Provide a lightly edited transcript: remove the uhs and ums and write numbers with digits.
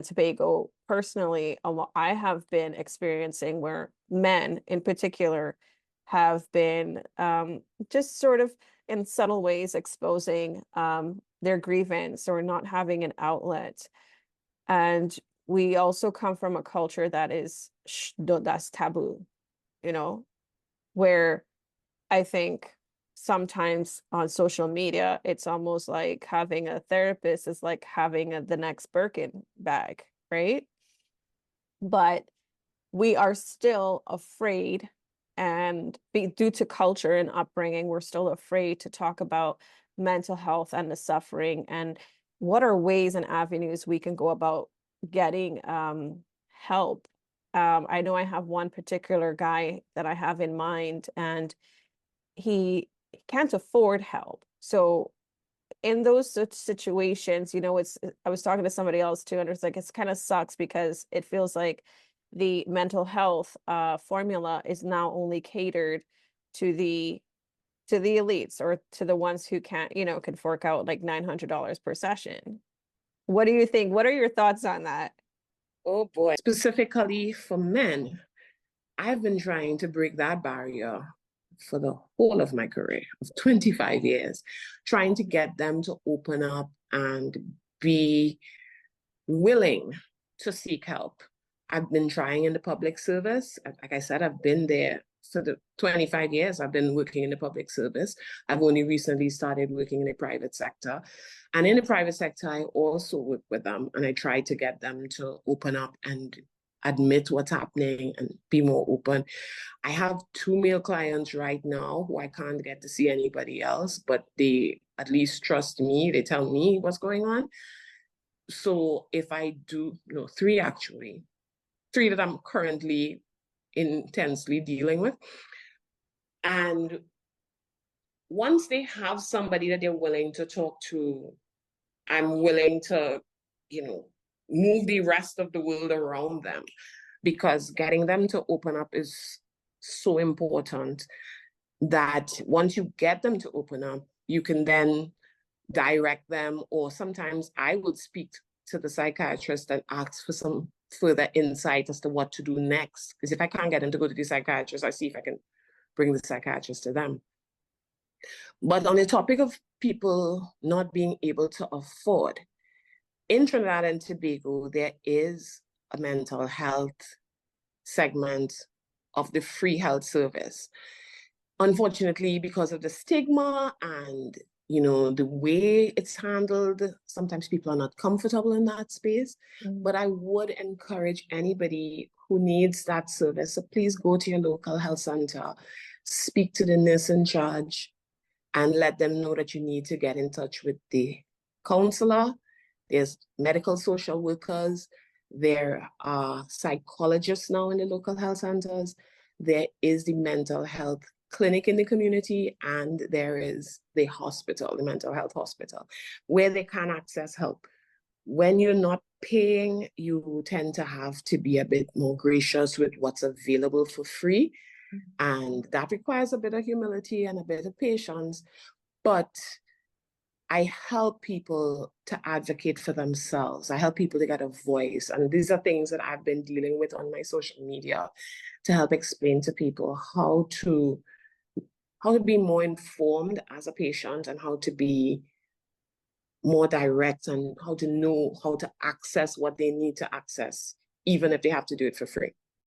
Tobago, personally, I have been experiencing where men in particular have been just sort of in subtle ways exposing their grievance or not having an outlet. And we also come from a culture that is that's taboo, you know, where I think sometimes on social media, it's almost like having a therapist is like having the next Birkin bag, right? But we are still afraid, and due to culture and upbringing, we're still afraid to talk about mental health and the suffering and what are ways and avenues we can go about getting help. I know I have one particular guy that I have in mind, and he can't afford help. So in those such situations, it's I was talking to somebody else too, and it's like it's kind of sucks because it feels like the mental health formula is now only catered to the elites or to the ones who can't, can fork out like $900 per session. What do you think? What are your thoughts on that? Oh boy. Specifically for men, I've been trying to break that barrier for the whole of my career of 25 years, trying to get them to open up and be willing to seek help. I've been trying in the public service. Like I said, I've been there for the 25 years. I've been working in the public service. I've only recently started working in the private sector. And in the private sector, I also work with them and I try to get them to open up and admit what's happening and be more open. I have two male clients right now who I can't get to see anybody else, but they at least trust me. They tell me what's going on. So if I do, no, three actually, three that I'm currently intensely dealing with. And once they have somebody that they're willing to talk to, I'm willing to, you know, move the rest of the world around them because getting them to open up is so important that once you get them to open up, you can then direct them, or sometimes I would speak to the psychiatrist and ask for some further insight as to what to do next. Because if I can't get them to go to the psychiatrist, I see if I can bring the psychiatrist to them. But on the topic of people not being able to afford, in Trinidad and Tobago, there is a mental health segment of the free health service. Unfortunately, because of the stigma and the way it's handled, sometimes people are not comfortable in that space. But I would encourage anybody who needs that service, so please go to your local health center, speak to the nurse in charge, and let them know that you need to get in touch with the counselor. There's medical social workers. There are psychologists now in the local health centers. There is the mental health clinic in the community, and there is the hospital, the mental health hospital, where they can access help. When you're not paying, you tend to have to be a bit more gracious with what's available for free. And that requires a bit of humility and a bit of patience. But I help people to advocate for themselves. I help people to get a voice. And these are things that I've been dealing with on my social media to help explain to people how to be more informed as a patient and how to be more direct and how to know how to access what they need to access, even if they have to do it for free.